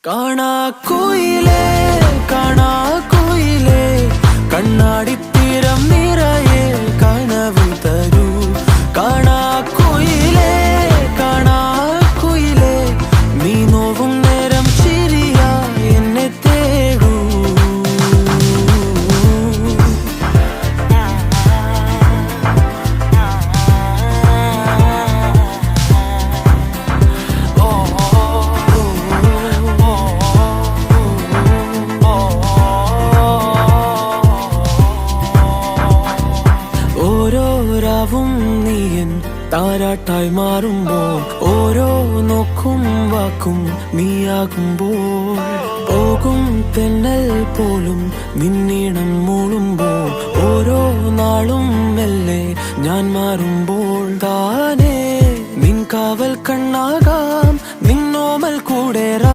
കാണാക്കുയിലേ കാണാക്കുയിലേ കണ്ണാടിത്തീരം നിറയെ കനവ് തരൂ. കാണാക്കുയിലേ കാണാക്കുയിലേ നീ നോവും നേരം ചിരിയായി എന്നെ തേടൂ. ഓരോരാവും നീയൻ താരാട്ടായി മാറുമ്പോൾ, ഓരോ നോക്കും വാക്കും നീയാകുമ്പോൾ, പോകും തെന്നൽ പോലും നിന്നീണം മൂളുമ്പോൾ, ഓരോ നാളും മെല്ലെ ഞാൻ മാറുമ്പോൾ താനേ നിൻ കാവൽ കണ്ണാകാം, നിന്നോമൽ കൂടേറാം.